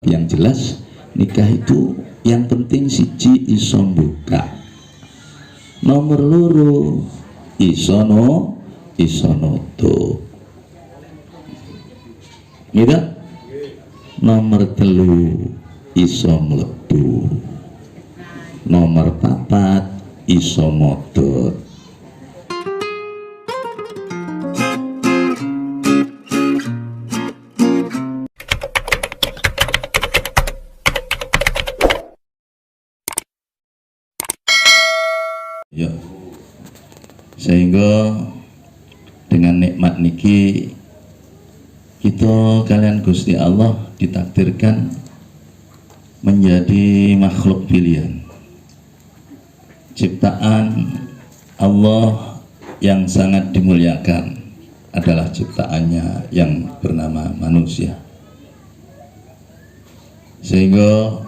Yang jelas nikah itu yang penting siji iso buka, nomor loro iso nutup gitu, nomor telu iso mlebu, nomor papat iso modot. Ya, sehingga dengan nikmat niki kita kalian Gusti Allah ditakdirkan menjadi makhluk pilihan, ciptaan Allah yang sangat dimuliakan adalah ciptaannya yang bernama manusia. Sehingga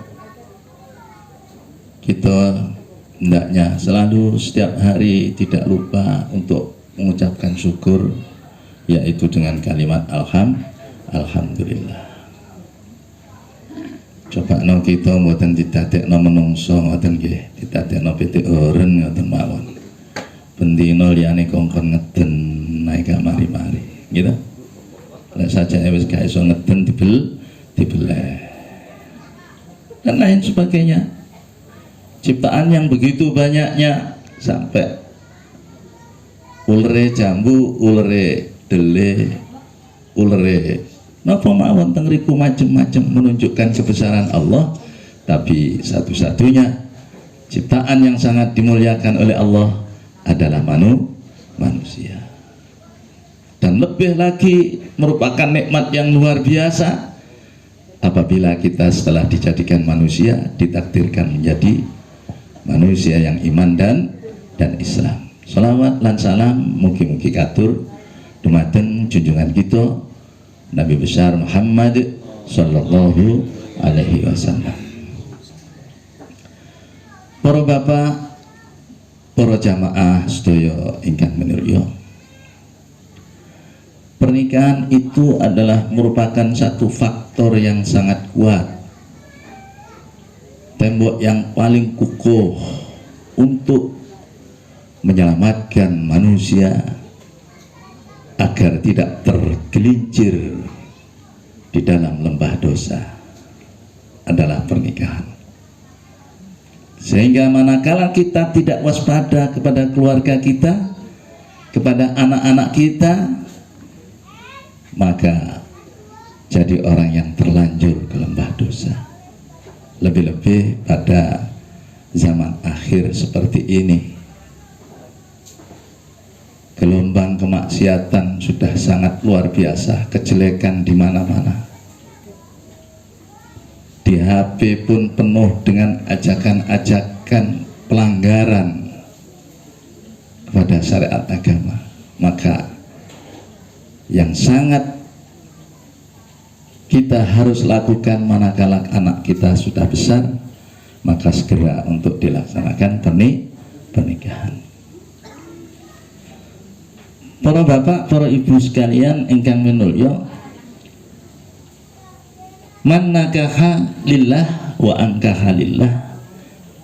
kita hendaknya selalu setiap hari tidak lupa untuk mengucapkan syukur, yaitu dengan kalimat alhamdulillah. Coba no kita mboten didadekno menungso ngoten nggih, didadekno pitik oren ngoten mawon. Bendina liyane kongkon ngeden naik mari-mari, gitu. Lek saja wis gak iso ngeden dibeleh. Dan lain sebagainya. Ciptaan yang begitu banyaknya, sampai ulere jambu, ulere dele, ulere napa mawon teng riku macem-macem menunjukkan kebesaran Allah. Tapi satu-satunya ciptaan yang sangat dimuliakan oleh Allah adalah manusia. Dan lebih lagi merupakan nikmat yang luar biasa apabila kita setelah dijadikan manusia ditakdirkan menjadi manusia yang iman dan Islam. Salawat lan salam mugi-mugi katur dumateng junjungan kita Nabi besar Muhammad sallallahu alaihi wasallam. Para bapak, para jamaah sedaya ingkang minulya, pernikahan itu adalah merupakan satu faktor yang sangat kuat, tembok yang paling kukuh untuk menyelamatkan manusia agar tidak tergelincir di dalam lembah dosa adalah pernikahan. Sehingga manakala kita tidak waspada kepada keluarga kita, kepada anak-anak kita, maka jadi orang yang terlanjur ke lembah dosa. Lebih-lebih pada zaman akhir seperti ini, gelombang kemaksiatan sudah sangat luar biasa, kejelekan di mana-mana. Di HP pun penuh dengan ajakan-ajakan pelanggaran kepada syariat agama. Maka yang sangat kita harus lakukan manakala anak kita sudah besar, maka segera untuk dilaksanakan pernikahan. Para bapak, para ibu sekalian ingkang minulya, man nakaha lillah wa ankaha lillah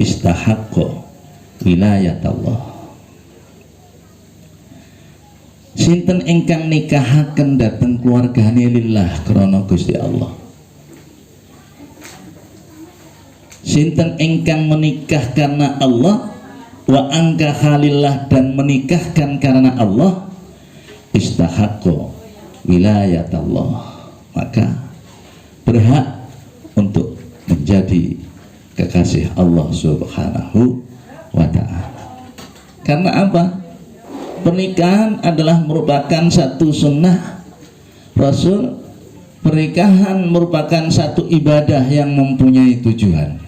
istahaqqa wilayatallah. Sinten ingkang nikahaken dhateng keluargane lillah krana Gusti Allah. Sinten ingkang menikah karena Allah, wa ankaha lillah dan menikahkan karena Allah, istahaqqa wilayatallah, maka berhak untuk menjadi kekasih Allah Subhanahu wa ta'ala. Karena apa? Pernikahan adalah merupakan satu sunnah Rasul. Pernikahan merupakan satu ibadah yang mempunyai tujuan.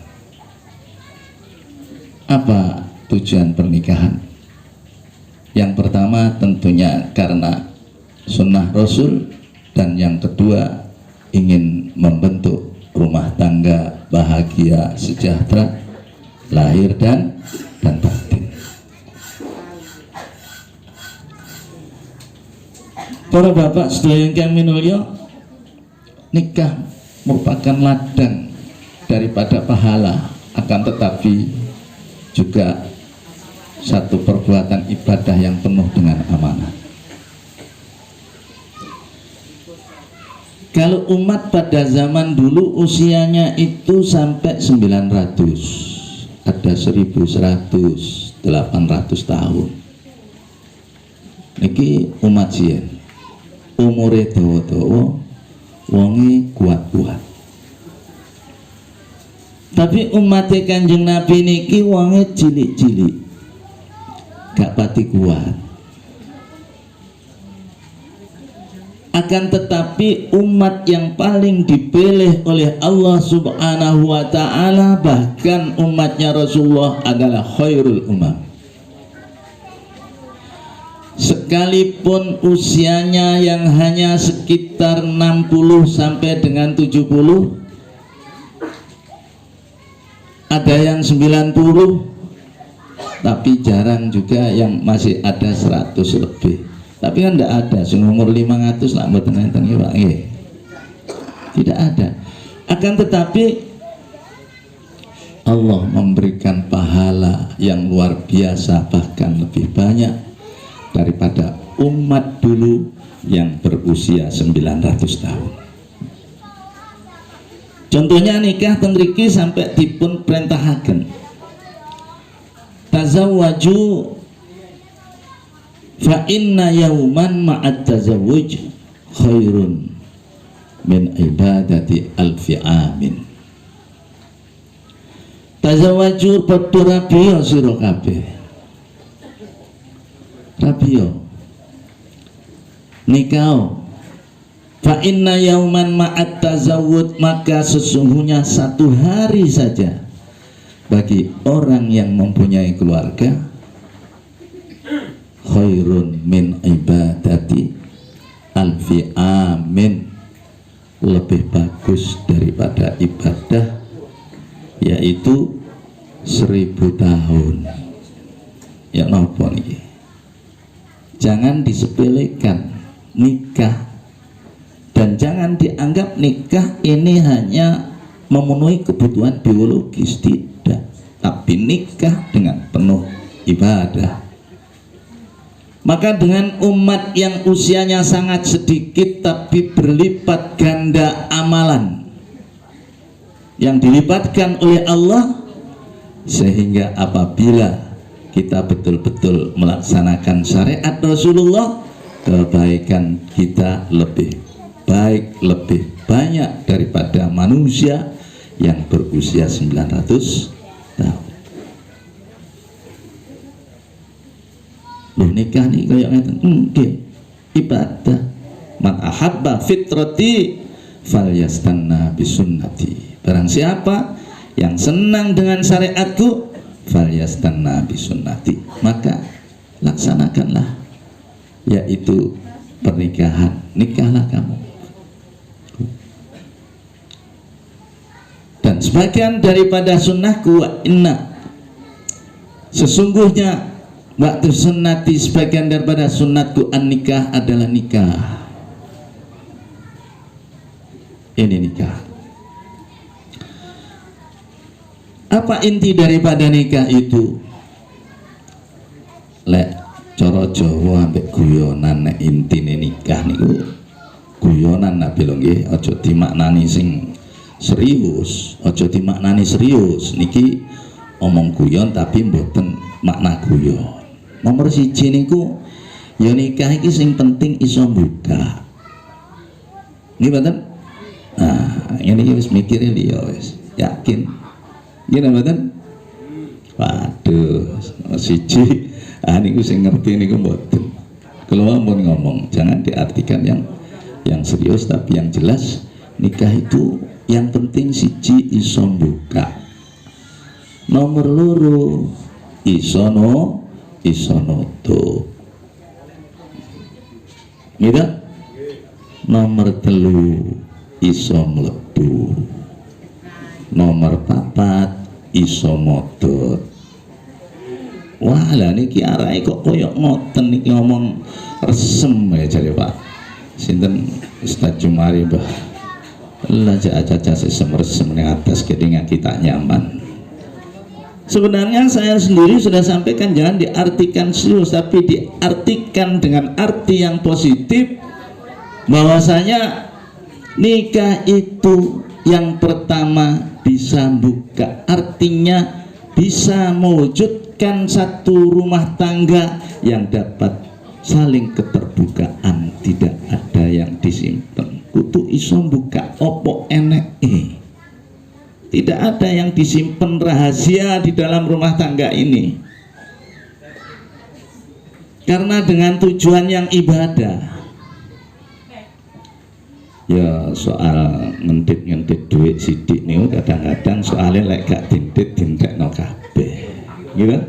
Apa tujuan pernikahan? Yang pertama tentunya karena sunnah Rasul, dan yang kedua ingin membentuk rumah tangga bahagia, sejahtera, lahir dan batin. Para bapak sedaya ingkang minulya, nikah merupakan ladang daripada pahala, akan tetapi juga satu perbuatan ibadah yang penuh dengan amanah. Kalau umat pada zaman dulu usianya itu sampai 900, ada 1100, 800 tahun. Niki umat sien umure dawa-dawa, wonge kuat-kuat. Tapi umat Kanjeng Nabi niki wonge cilik-cilik, gak pati kuat. Akan tetapi umat yang paling dipilih oleh Allah Subhanahu wa ta'ala, bahkan umatnya Rasulullah adalah khairul umam. Sekalipun usianya yang hanya sekitar 60 sampai dengan 70, ada yang 90, tapi jarang juga yang masih ada 100 lebih. Tapi kan tidak ada umur 500 lah mboten enten ya Pak nggih. Tidak ada. Akan tetapi Allah memberikan pahala yang luar biasa, bahkan lebih banyak daripada umat dulu yang berusia 900 tahun. Contohnya nikah ten mriki sampai dipun perintahaken tazawwaju fa inna yauman ma'at tazawwuj khairun min ibadati alfi amin. Tazawwaju padha rabiya sira kabeh, rabiya nikah. Fa inna yauman ma'at tazawwud, maka sesungguhnya satu hari saja bagi orang yang mempunyai keluarga khairun min ibadati alfi amin, lebih bagus daripada ibadah yaitu 1000 tahun. Ya napa niki? Jangan disepelekan nikah, dan jangan dianggap nikah ini hanya memenuhi kebutuhan biologis, tidak, tapi nikah dengan penuh ibadah. Maka dengan umat yang usianya sangat sedikit tapi berlipat ganda amalan yang dilipatkan oleh Allah, sehingga apabila kita betul-betul melaksanakan syariat Rasulullah, kebaikan kita lebih baik, lebih banyak daripada manusia yang berusia 900 tahun. Loh nikah nih kayak ngeten, nggih ibadah. Man ahabba fitrati falyastanna bisunnati. Barang siapa yang senang dengan syariatku, falyastanna bisunnati, maka laksanakanlah, yaitu pernikahan. Nikahlah kamu. Dan sebagian daripada sunnahku, inna, sesungguhnya waktu sunnati, sebagian daripada sunnatku an nikah adalah nikah. Ini nikah. Apa inti daripada nikah itu? Lek cara Jawa ambek guyonan, nek intine nikah niku guyonan nabi lho nggih, aja dimaknani sing serius, aja dimaknani serius. Niki omong guyon tapi mboten makna guyon. Nomor 1 niku ya nikah iki sing penting iso buka. Nggih mboten? Nah, ini wis mikire liya wis, yakin. Nggih mboten? Waduh, siji niku sing ngerti niku mboten. Kalau mau ngomong jangan diartikan yang serius, tapi yang jelas nikah itu yang penting siji iso buka. Nomor loro iso nutup. Gitu? Nomor 3 iso mlebu. Nomor 4 iso modot. Wah lah niki arahe kok koyok ngoten niki ngomong resem ya jare Pak sinten Ustaz Jumari Mbah aja semeneng atas ketika kita nyaman. Sebenarnya saya sendiri sudah sampaikan jangan diartikan serius, tapi diartikan dengan arti yang positif, bahwasanya nikah itu yang pertama bisa buka, artinya bisa mewujudkan satu rumah tangga yang dapat saling keterbukaan, tidak ada yang disimpan. Kudu iso buka opo enek tidak ada yang disimpan rahasia di dalam rumah tangga ini, karena dengan tujuan yang ibadah. Ya soal ngentit duit sidik nih kadang-kadang soalnya lek gak dintit no kabeh gitu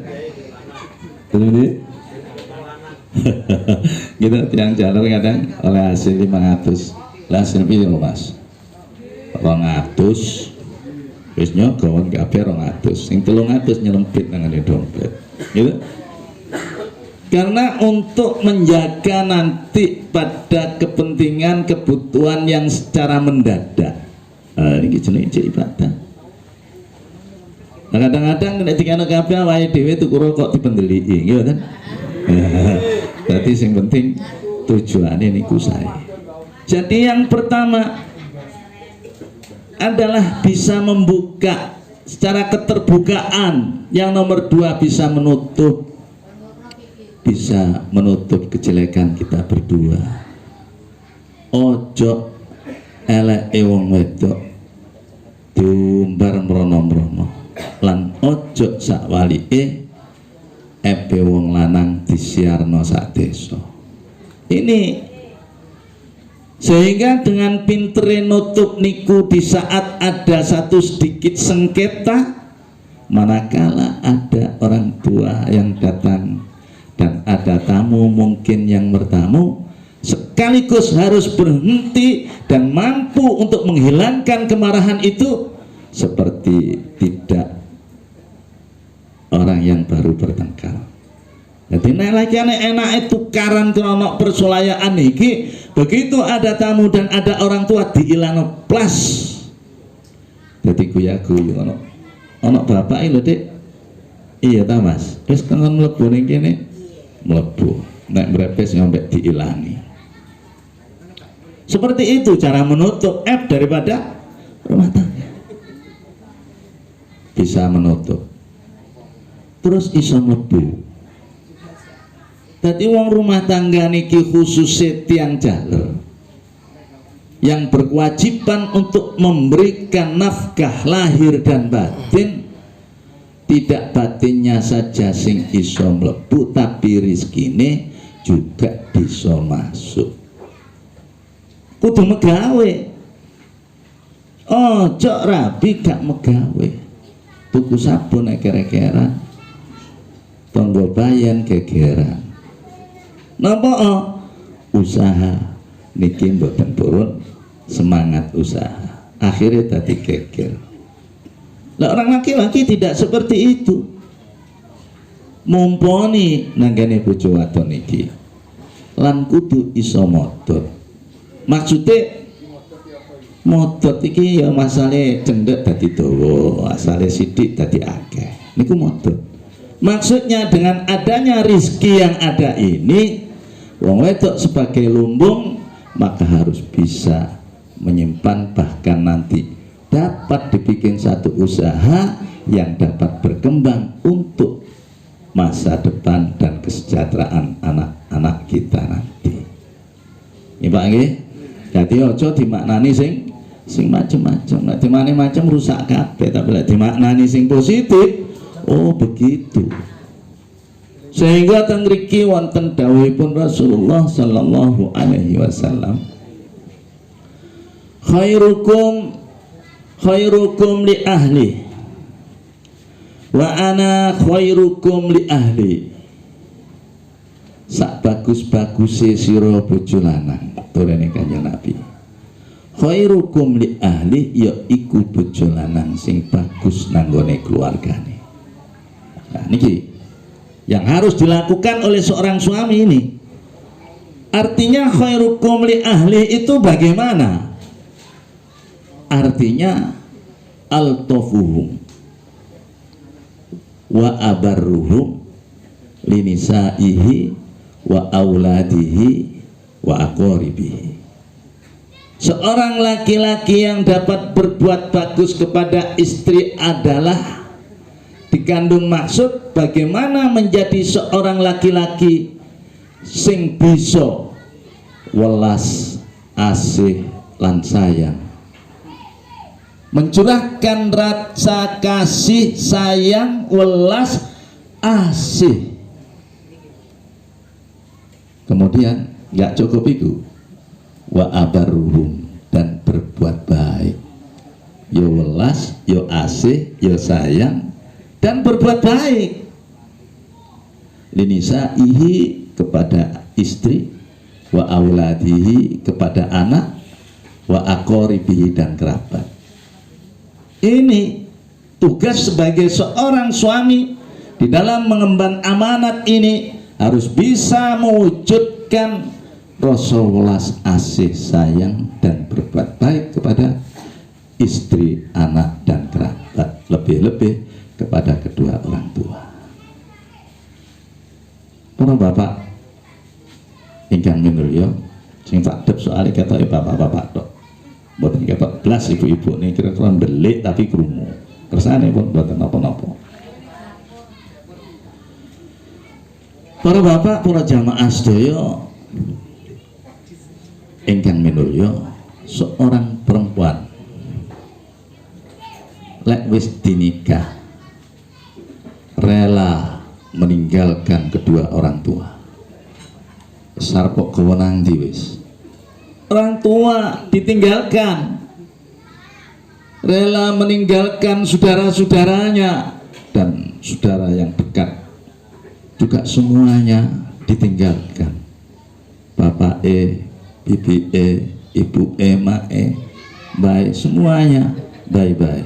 gitu tiang jalur kadang oleh hasil 500 lah hasil pilih mas 200 wis nyogong kabeh 200 sing 300 nyelempit nang dompet gitu. Karena untuk menjaga nanti pada kepentingan kebutuhan yang secara mendadak. Ini jenenge ibadah. Nah, kadang-kadang nek dikene kabeh wae dhewe tuku rokok dipendeliki, gitu kan. Berarti yang penting tujuannya niku saya. Jadi yang pertama adalah bisa membuka secara keterbukaan. Yang nomor 2 bisa menutup kejelekan kita berdua. Ojo eleke wong wedok diumbar mrono-mrono, lan ojo sakwalike epe wong lanang disiarno sak desa. Ini sehingga dengan pintere nutup niku di saat ada satu sedikit sengketa, manakala ada orang tua yang datang dan ada tamu mungkin yang bertamu, sekaligus harus berhenti dan mampu untuk menghilangkan kemarahan itu seperti tidak orang yang baru bertengkar. Jadi lagi enak itu karan krono persulayaan iki, begitu ada tamu dan ada orang tua diilang plus. Jadi guya-guyu ono bapak lho Dik. Iya ta Mas, wis kangen mlebu ning kene. Mlebu nek brepes sampai diilangi. Seperti itu cara menutup aib daripada rumah tangga. Bisa menutup terus iso mlebu. Tadi wong rumah tangga niki khusus tiang jaler yang berkewajiban untuk memberikan nafkah lahir dan batin. Tidak batinnya saja sing iso mlebu, tapi rizkine juga bisa masuk. Kudu megawe. Ojo rabi gak megawe. Tuku sabun kere-keran, tonggo bayan gegeran. Napa usaha niki mboten purun semangat usaha. Akhirnya tadi geger. Lah orang laki-laki tidak seperti itu. Mumponi nanggane bojo wadon iki lan kudu iso modot. Maksudnya modot iki ya masale cendek dadi dawa, asale sithik dadi akeh. Niku modot. Maksudnya dengan adanya rizki yang ada ini, wong wedok sebagai lumbung maka harus bisa menyimpan, bahkan nanti dapat dibikin satu usaha yang dapat berkembang untuk masa depan dan kesejahteraan anak-anak kita nanti. Ini Pak nggih. Jadi ojo dimaknani sing macam-macam. Nek dimaknani macam rusak kabeh, tapi lek dimaknani sing positif, oh begitu. Sehingga teng mriki wonten dawuhipun Rasulullah sallallahu alaihi wasallam, khairukum li ahli wa ana khairukum li ahli. Sak bagus-baguse sira bojo lanang, turene Kanjeng Nabi. Khairukum li ahli ya iku bojo lanang sing bagus nanggone keluargane. Nah niki yang harus dilakukan oleh seorang suami ini. Artinya khairukum li ahli itu bagaimana? artinya altofuhum wa abarruhum linisaihi wa auladihi wa aqaribihi. Seorang laki-laki yang dapat berbuat bagus kepada istri adalah dikandung maksud bagaimana menjadi seorang laki-laki sing bisa welas asih lan sayang, mencurahkan rasa kasih sayang welas asih. Kemudian nggak cukup itu, wa abaruhum, dan berbuat baik, yo welas, yo asih, yo sayang, dan berbuat baik. Linisaihi, kepada istri, wa auladihi, kepada anak, wa aqaribihi, dan kerabat. Ini tugas sebagai seorang suami di dalam mengemban amanat ini, harus bisa mewujudkan rasa welas asih sayang dan berbuat baik kepada istri, anak, dan kerabat, lebih-lebih kepada kedua orang tua. Para bapak ingkang minulya, sing tak dep soalnya ketoke bapak-bapak tok, mboten ketok blas ibu-ibu nih, kira-kira ndelik tapi krungu, kersane pun mboten napa-napa. Para bapak, para jamaah sedaya ingkang minulya, seorang perempuan lek wis dinikah rela meninggalkan kedua orang tua, besar kok kewenang di wis orang tua ditinggalkan, rela meninggalkan saudara-saudaranya dan saudara yang dekat juga semuanya ditinggalkan. Bapak bibi ibu mak baik, semuanya bye-bye,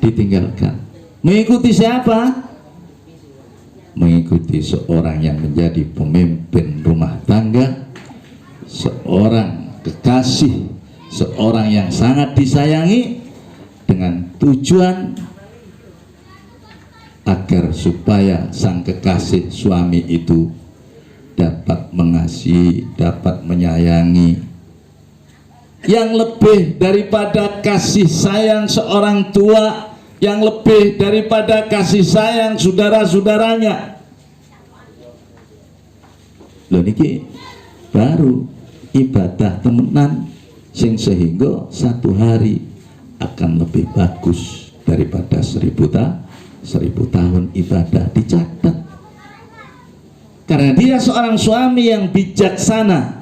ditinggalkan. Mengikuti siapa? Mengikuti seorang yang menjadi pemimpin rumah tangga, seorang kekasih, seorang yang sangat disayangi, dengan tujuan agar supaya sang kekasih suami itu dapat mengasihi, dapat menyayangi, yang lebih daripada kasih sayang seorang tua, yang lebih daripada kasih sayang saudara-saudaranya. Loh niki baru ibadah temenan sing sehingga satu hari akan lebih bagus daripada 1000 tahun ibadah dicatat. Karena dia seorang suami yang bijaksana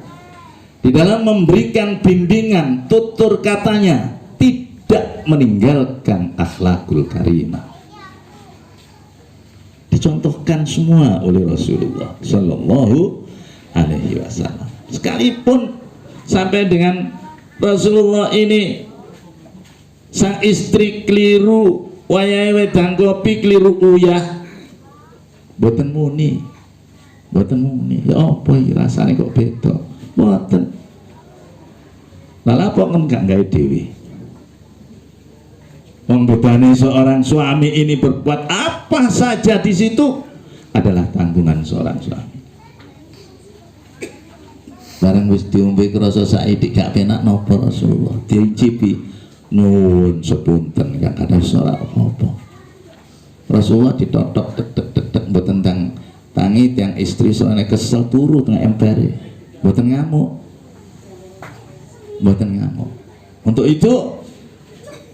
di dalam memberikan bimbingan, tutur katanya tidak meninggalkan akhlakul karimah. Dicontohkan semua oleh Rasulullah Shallallahu Alaihi Wasallam. Sekalipun sampai dengan Rasulullah ini sang istri keliru, wayahe wedang kopi keliru uyah, boten muni, ya apa iki rasane kok beda, boten. Lah apa kan gak gawe dhewe? Wong bebane seorang suami ini berbuat apa saja di situ adalah tanggungan seorang suami. Barang wis diombe krasa saiki gak penak napa Rasulullah diicipi, nuwun sepunten gak ada suara apa-apa. Rasulullah ditotok tek mboten tangi tiang istri soalnya kesel turu tengah empere, mboten ngamuk. Untuk itu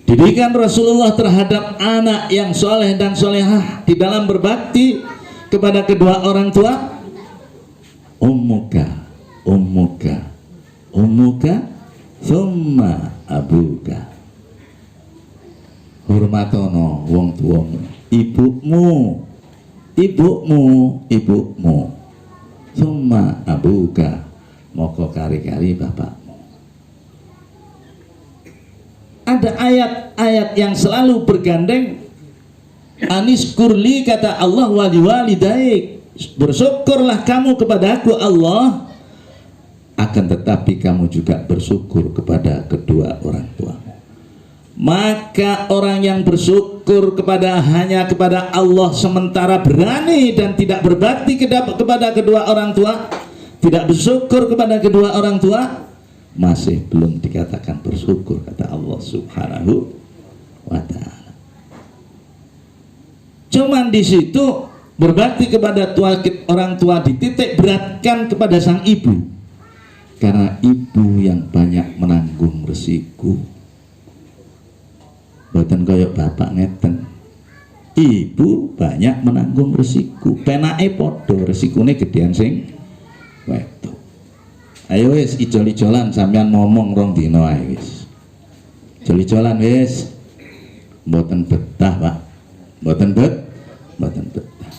didikan Rasulullah terhadap anak yang soleh dan solehah di dalam berbakti kepada kedua orang tua, ummuka thumma abuka, hormatono wong tuamu, ibumu, thumma abuka, moko kari-kari bapakmu. Ada ayat-ayat yang selalu bergandeng anis kurli, kata Allah, wali walidaik, bersyukurlah kamu kepada aku Allah, akan tetapi kamu juga bersyukur kepada kedua orang tuamu. Maka orang yang bersyukur hanya kepada Allah sementara berani dan tidak berbakti kepada kedua orang tua, tidak bersyukur kepada kedua orang tua, masih belum dikatakan bersyukur kata Allah Subhanahu wa ta'ala. Cuman di situ berbakti kepada orang tua dititik beratkan kepada sang ibu, karena ibu yang banyak menanggung resiko. Boten koyok bapak ngeten, ibu banyak menanggung resiko, penake podo resikone gedean sing wedok. Ayo wis ijol-ijolan sampean ngomong rong dino ae wis. Ijol-ijolan wis. Mboten betah, Pak. Mboten betah.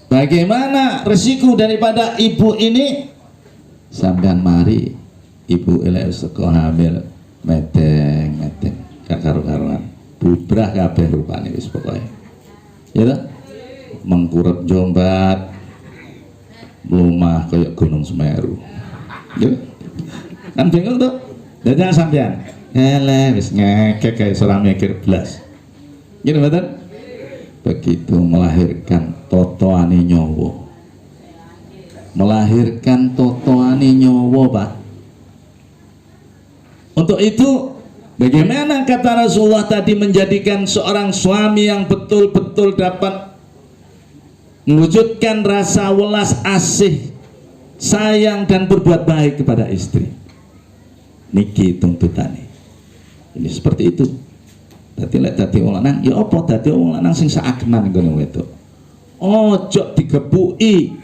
Bagaimana resiko daripada ibu ini? Sampean mari ibu elek seko hamil meteng gak karu-karuan. Bubrah kabeh rupane wis pokoke. Ya ta? Mengkurep jombat. Lumah kayak Gunung Semeru. Ya. Kan bingung tuh. Dadak sampean. Wis ngekek kayak seorang mikir blas. Gini betul? Begitu melahirkan totoane nyawa. Melahirkan totoane nyawa, Pak. Untuk itu, bagaimana kata Rasulullah tadi menjadikan seorang suami yang betul-betul dapat mewujudkan rasa welas asih, sayang dan berbuat baik kepada istri. Niki tuntutane. Ini seperti itu. Dadi lek dadi wong lanang ya apa dadi wong lanang sing saakman ngono wedok. Ojo digepuki,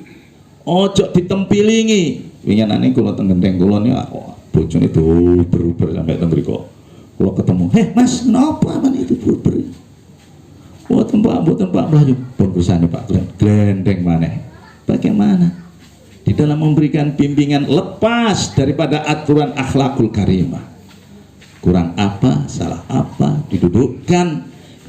ojo ditempilingi. Winginane kula teng gendeng kula niku bojone ber-ber sampai teng mriku. Kula ketemu, Mas, napa men itu ber-ber?" Mboten Pak, Mbah, pun bersane Pak glendeng maneh. Bagaimana? Di dalam memberikan bimbingan lepas daripada aturan akhlakul karimah. Kurang apa, salah apa, didudukkan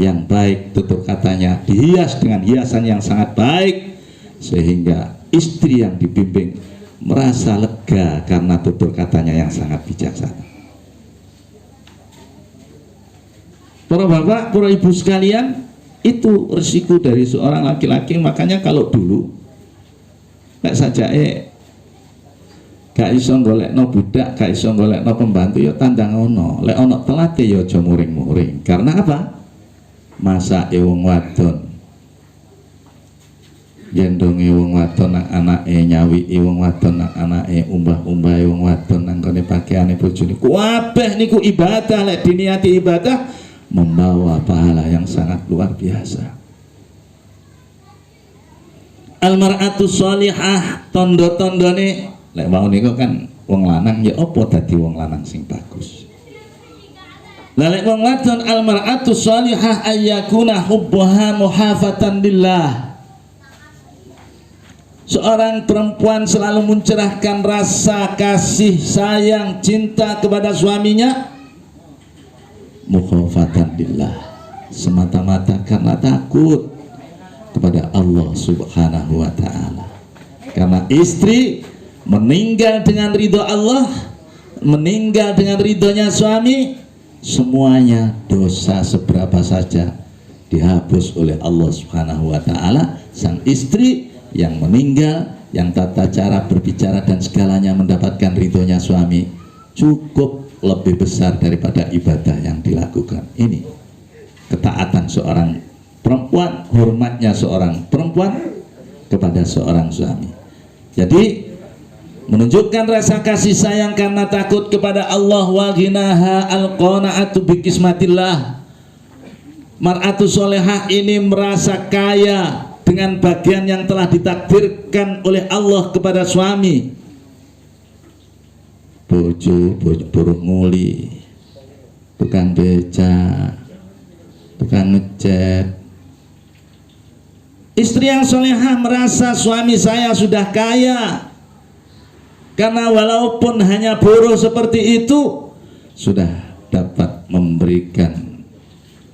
yang baik, tutur katanya dihias dengan hiasan yang sangat baik, sehingga istri yang dibimbing merasa lega karena tutur katanya yang sangat bijaksana. Para bapak, para ibu sekalian, itu resiko dari seorang laki-laki. Makanya kalau dulu nek sajake gak iso golekno budak, gak iso golekno pembantu, ya tandang ono. Lek ono telate ya aja muring-muring. Karena apa? Masake wong wadon, gendonge wong wadon nang anake, nyawiki wong wadon nang anake, umbah-umbahe wong wadon nang gone pakaiane bojone. Kabeh niku ibadah, lek diniati ibadah membawa pahala yang sangat luar biasa. Almar'atu sholihah, tondo-tondone lek mau niku kan wong lanang ya apa dadi wong lanang sing bagus. Lah lek wong wadon almar'atu sholihah ayyakuna hubbuha muhafatan lillah. Seorang perempuan selalu mencerahkan rasa kasih sayang cinta kepada suaminya mukhafatan lillah, semata-mata karena takut kepada Allah Subhanahu wa ta'ala. Karena istri meninggal dengan ridho Allah, meninggal dengan ridhonya suami, semuanya dosa seberapa saja dihapus oleh Allah Subhanahu wa ta'ala. Sang istri yang meninggal, yang tata cara berbicara dan segalanya mendapatkan ridhonya suami, cukup lebih besar daripada ibadah yang dilakukan. Ini ketaatan seorang perempuan, hormatnya seorang perempuan kepada seorang suami. Jadi menunjukkan rasa kasih sayang karena takut kepada Allah. Wa ghinaha al-qanaatu bi qismatillah. Mar'atu solehah ini merasa kaya dengan bagian yang telah ditakdirkan oleh Allah kepada suami. Bojo buruh nguli, tukang beca, tukang ngecat. Istri yang solehah merasa suami saya sudah kaya, karena walaupun hanya buruh seperti itu sudah dapat memberikan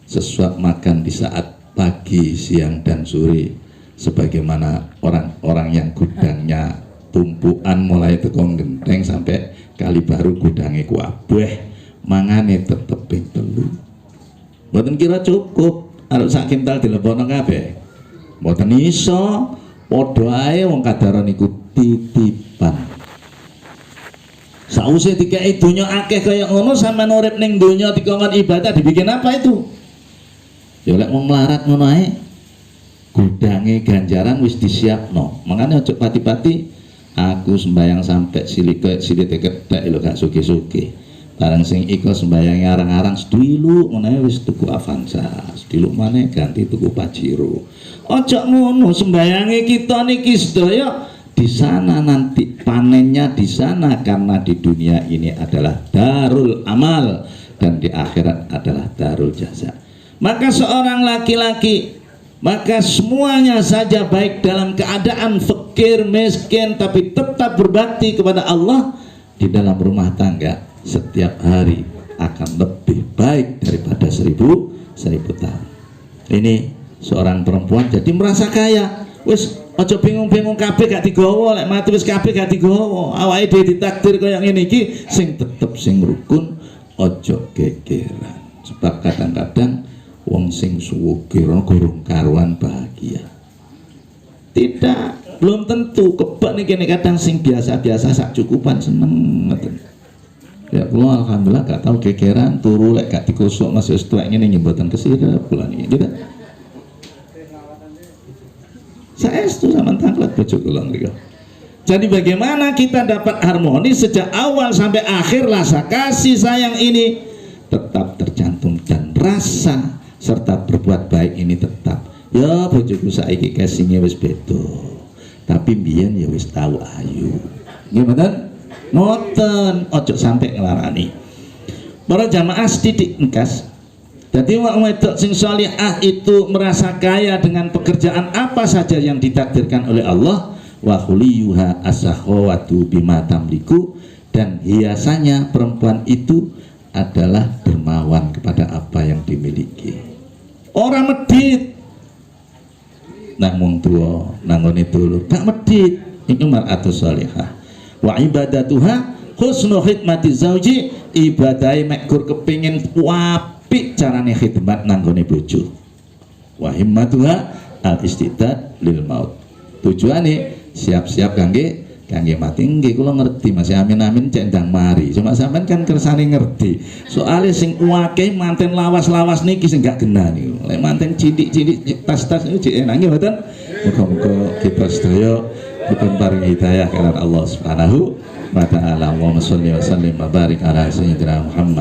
sesuap makan di saat pagi, siang dan sore, sebagaimana orang-orang yang gudangnya tumpuan mulai tekong genteng sampai kali baru gudangnya kuabeh mangane tetep ping 3. Mboten kira cukup arep sak kintal dilebono kabeh. Mboten iso, padha ae wong kadaran niku titipan. Sause dikei donya akeh kaya ngono sampean urip ning donya dikongkon ibadah dibikin apa itu? Ya lek wong melarat ngono ae gudange ganjaran wis disiapno. Makane aja pati-pati aku sembayang sampai silite kethek lho gak sugih-sugih. Bareng sing iko sembayang arang-arang sedilu ngono wis tuku Avanza, sedilu maneh ganti tuku Pajero. Aja ngono, sembayange kita niki sedaya di sana nanti panennya di sana, karena di dunia ini adalah darul amal dan di akhirat adalah darul jaza. Maka seorang laki-laki, maka semuanya saja baik dalam keadaan fakir miskin tapi tetap berbakti kepada Allah di dalam rumah tangga setiap hari akan lebih baik daripada 1000 tahun. Ini seorang perempuan jadi merasa kaya. Wis aja bingung-bingung kabeh gak digawa, lek mati wis kabeh gak digawa. Awake dhewe ditakdir kaya ngene iki sing tetep sing rukun, aja gegeran. Sebab kadang-kadang wong sing sugih gurung karuan bahagia. Tidak, belum tentu. Kebak niki kadang sing biasa-biasa sak cukupan seneng ngoten. Ya kula alhamdulillah gak tau gegeran, turu lek gak dikosok masih tuwek ngene mboten kesirep kula niki. Gitu. Saestu sama tanglet bojo kula ngriko. Jadi bagaimana kita dapat harmoni sejak awal sampai akhir, rasa kasih sayang ini tetap tercantum dan rasa serta berbuat baik ini tetap. Ya bojoku saiki casingnya wis beda. Tapi mbiyen ya wis tahu ayu. Nggih mboten? Ngoten, ojo sampai ngelarani. Para jamaah sedidik engkas. Jadi wong wedok sing sholihah itu merasa kaya dengan pekerjaan apa saja yang ditakdirkan oleh Allah. Wa khuliyuha as-sakhawatu bima tamliku, dan hiasannya perempuan itu adalah dermawan kepada apa yang dimiliki. Orang medit nang wong tuwa nanggone dulur gak medit, iku mar'atus sholihah. Wa ibadatuha husnu khidmati zauji, ibadahe mek gur kepengin apik carane khidmat nanggone bojo. Wa himmatuha al istidad lil maut, tujuane siap-siap kangge mati. Nggih kula ngerti Mas, amin-amin cek ndang mari. Cuma sampean kan kersane ngerti. Soale sing akeh manten lawas-lawas niki sing gak genah niku. Lek manten cilik-cilik tas-tas niku jek enak nggih mboten. Muga-muga kita sedaya dipun paringi hidayah kalian Allah Subhanahu wa taala. Allahumma sholli wa sallim wa barik ala sayyidina Muhammad.